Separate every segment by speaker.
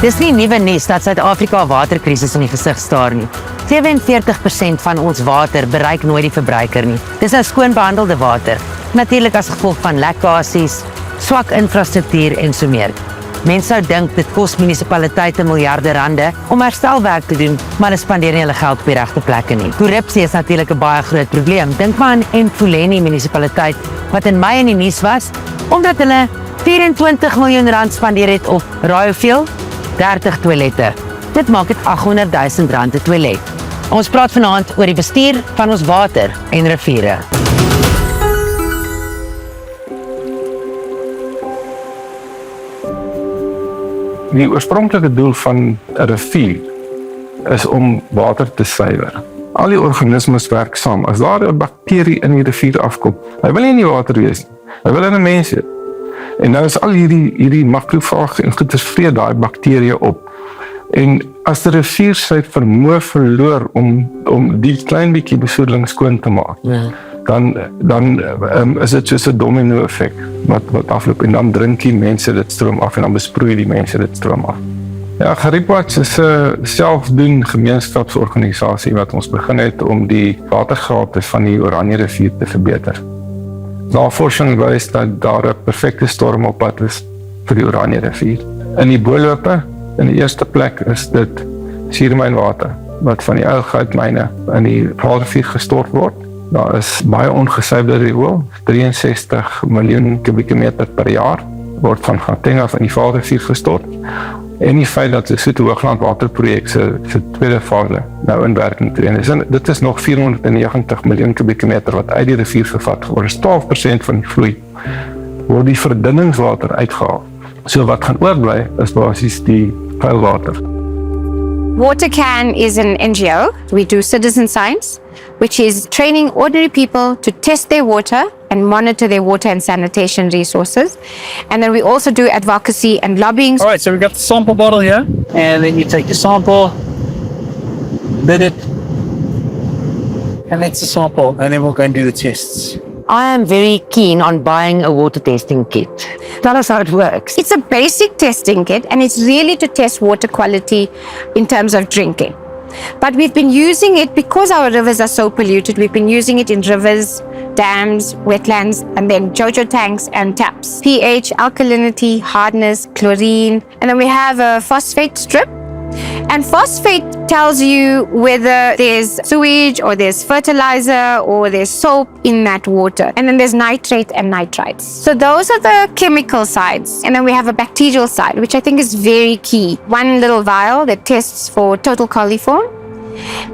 Speaker 1: Dis nie nuwe nuus dat Suid-Afrika 'n waterkrisis in die gesig staar nie. 47% van ons water bereik nooit die verbruiker nie. Dis nou skoon behandelde water, natuurlik as gevolg van lekkasies, swak infrastruktuur en so meer. Mense sou dink dit kos munisipaliteite miljarde rande om herstelwerk te doen, maar hulle spandeer nie hulle geld op die regte plekke nie. Korrupsie is natuurlik 'n baie groot probleem. Dink maar aan Mfuleni munisipaliteit wat in Mei in die nuus was omdat hulle 24 miljoen rand spandeer het op raai hoeveel? 30 toilette. Dit maak dit 800 000 rand 'n toilet. Ons praat vanaand oor die bestuur van ons water en riviere.
Speaker 2: Die oorspronklike doel van 'n rivier is om water te suiwer. Al die organismes werk saam. As daar 'n bakterie in die rivier afkom, hy wil nie in die water wees nie. Hy wil in 'n mens wees. En nou is al hierdie makrofaage en goeders vreet daai bakterieë op. En as die rivier sy vermoë verloor om die klein bietjie besoedeling skoon te maak, dan is dit soos 'n domino effek wat afloop en dan drink die mense dit stroom af en dan besproei die mense dit stroom af. Ja, Geriepwatch is 'n selfdoen gemeenskapsorganisasie wat ons begin het om die watergehalte van die Oranje rivier te verbeter. Navorsing wys dat daar 'n perfekte storm op pad is vir die Oranje rivier. In die boorlope, in die eerste plek is dit suurmynwater wat van die ou goudmyne in die Vaalrivier gestort word. Daar is baie ongesuiwerde riool, 63 miljoen kubieke meter per jaar word van Gauteng af in die Vaalrivier gestort. En die feit dat die Soete-Hoogland waterprojek se tweede fase nou in werking tree. Dit is nog 490 miljoen kubieke meter wat uit die rivier gevat word. Dis 12% van die vloei word die verdunningswater uitgehaal. So wat gaan oorbly is basies die vuilwater.
Speaker 3: Watercan is an NGO. We do citizen science, which is training ordinary people to test their water and monitor their water and sanitation resources. And then we also do advocacy and lobbying.
Speaker 4: All right, so we've got the sample bottle here, and then you take your sample, lid it, and that's the sample, and then we'll go and do the tests.
Speaker 1: I am very keen on buying a water testing kit. Tell us how it works.
Speaker 3: It's a basic testing kit, and it's really to test water quality in terms of drinking. But we've been using it because our rivers are so polluted. We've been using it in rivers, dams, wetlands, and then JoJo tanks and taps. pH, alkalinity, hardness, chlorine, and then we have a phosphate strip. And phosphate tells you whether there's sewage or there's fertilizer or there's soap in that water. And then there's nitrate and nitrites. So those are the chemical sides. And then we have a bacterial side, which I think is very key. One little vial that tests for total coliform.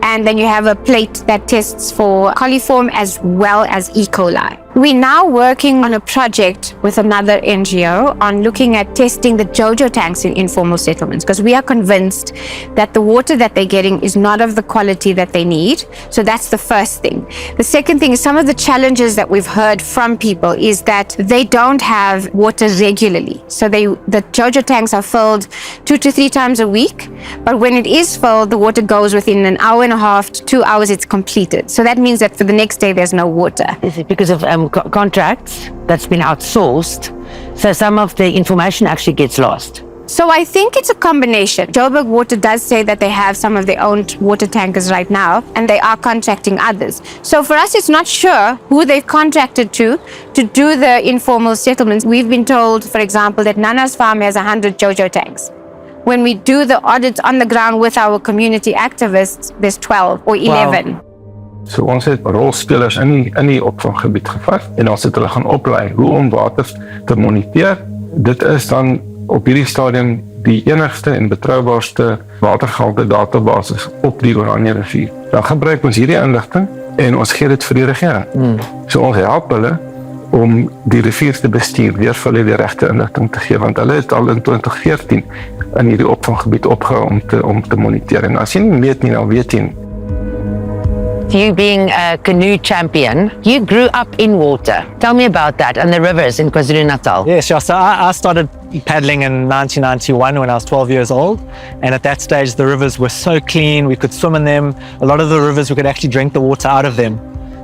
Speaker 3: And then you have a plate that tests for coliform as well as E. coli. We're now working on a project with another NGO on looking at testing the JoJo tanks in informal settlements, because we are convinced that the water that they're getting is not of the quality that they need. So that's the first thing. The second thing is some of the challenges that we've heard from people is that they don't have water regularly. So the JoJo tanks are filled 2 to 3 times a week, but when it is filled, the water goes within an hour and a half to 2 hours, it's completed. So that means that for the next day, there's no water.
Speaker 1: Is it because of contracts that's been outsourced, so some of the information actually gets lost?
Speaker 3: So I think it's a combination. Joburg Water does say that they have some of their own water tankers right now, and they are contracting others. So for us, it's not sure who they've contracted to do the informal settlements. We've been told, for example, that Nana's farm has 100 JoJo tanks. When we do the audits on the ground with our community activists, there's 12 or 11.
Speaker 2: Wow. So ons het rolspelers in die opvanggebied gevat en ons het hulle gaan oplei hoe om water te moniteer. Dit is dan op hierdie stadium die enigste en betroubaarste watergehalte database op die Oranje rivier. Dan gebruik ons hierdie inligting en ons gee dit vir die regering. So ons help hulle om die rivier te bestuur deur vir hulle die regte inligting te gee, want hulle het al in 2014 in hierdie opvanggebied opgehou om te moniteer. En as jy nie weet nie, dan weet jy nie.
Speaker 1: You being a canoe champion, you grew up in water. Tell me about that and the rivers in KwaZulu-Natal.
Speaker 4: Yes, sure. So I started paddling in 1991 when I was 12 years old. And at that stage, the rivers were so clean, we could swim in them. A lot of the rivers, we could actually drink the water out of them.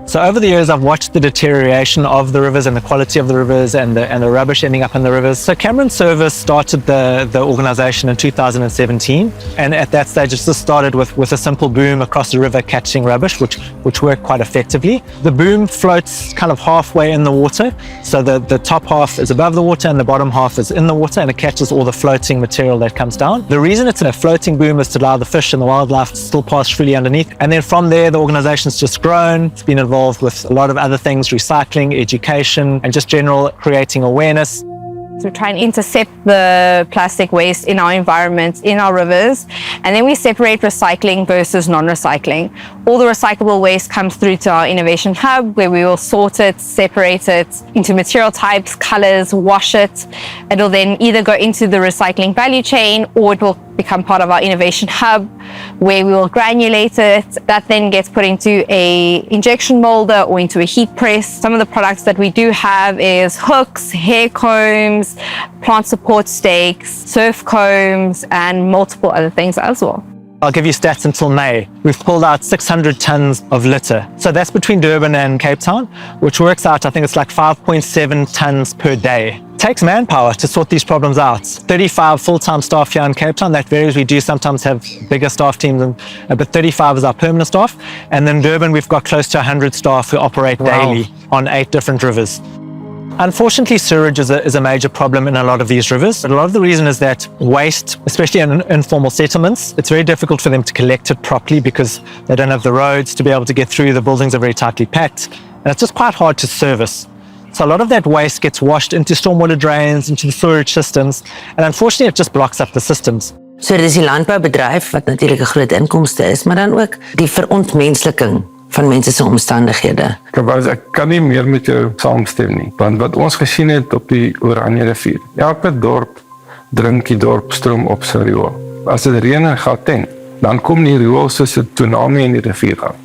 Speaker 4: So over the years, I've watched the deterioration of the rivers and the quality of the rivers and the rubbish ending up in the rivers. So Cameron Service started the organization in 2017. And at that stage, it just started with a simple boom across the river catching rubbish, which worked quite effectively. The boom floats kind of halfway in the water. So the top half is above the water and the bottom half is in the water, and it catches all the floating material that comes down. The reason it's a floating boom is to allow the fish and the wildlife to still pass freely underneath. And then from there, the organization's just grown. It's been involved with a lot of other things, recycling, education, and just general creating awareness.
Speaker 5: To try and intercept the plastic waste in our environment, in our rivers, and then we separate recycling versus non-recycling. All the recyclable waste comes through to our innovation hub, where we will sort it, separate it into material types, colors, wash it. It'll then either go into the recycling value chain, or it will become part of our innovation hub, where we will granulate it. That then gets put into a injection molder or into a heat press. Some of the products that we do have is hooks, hair combs, plant support stakes, surf combs, and multiple other things as well.
Speaker 4: I'll give you stats until May. We've pulled out 600 tons of litter. So that's between Durban and Cape Town, which works out, I think it's like 5.7 tons per day. It takes manpower to sort these problems out. 35 full-time staff here in Cape Town. That varies. We do sometimes have bigger staff teams, but 35 is our permanent staff. And then Durban, we've got close to 100 staff who operate daily on 8 different rivers. Unfortunately, sewage is a major problem in a lot of these rivers. But a lot of the reason is that waste, especially in informal settlements, it's very difficult for them to collect it properly because they don't have the roads to be able to get through. The buildings are very tightly packed, and it's just quite hard to service. So a lot of that waste gets washed into stormwater drains, into the sewage systems, and unfortunately it just blocks up the systems.
Speaker 1: So dis die landboubedryf wat natuurlik 'n groot inkomste is, maar dan ook die verontmensliking van mense se omstandighede.
Speaker 2: Ek kan nie meer met jou saamstem nie, want wat ons gesien het op die Oranje rivier, elke dorp drink die dorpstroom op sy riool. As dit reën in Gauteng, dan kom die riool soos 'n tsunami in die rivier aan.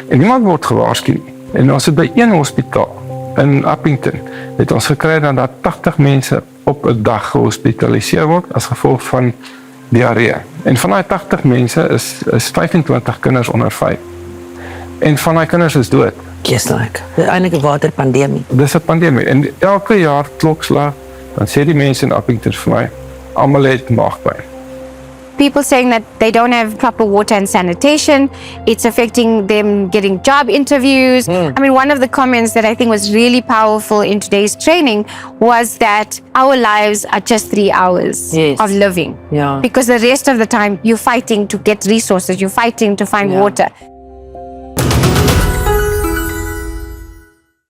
Speaker 2: En niemand word gewaarsku nie. En ons het by een hospitaal in Appington, het ons gekry dat daar 80 mense op 'n dag gehospitaliseer word as gevolg van diarree. En van daai 80 mense is 25 kinders onder 5. En van die kinders is dood.
Speaker 1: Geestelik. Eintlik 'n waterpandemie.
Speaker 2: Dis 'n pandemie. En elke jaar klokslag, dan sê die mense in Appington vir my, almal het maagpyn.
Speaker 3: People saying that they don't have proper water and sanitation. It's affecting them getting job interviews. I mean, one of the comments that I think was really powerful in today's training was that our lives are just 3 hours of living.
Speaker 1: Yeah.
Speaker 3: Because the rest of the time you're fighting to get resources, you're fighting to find water.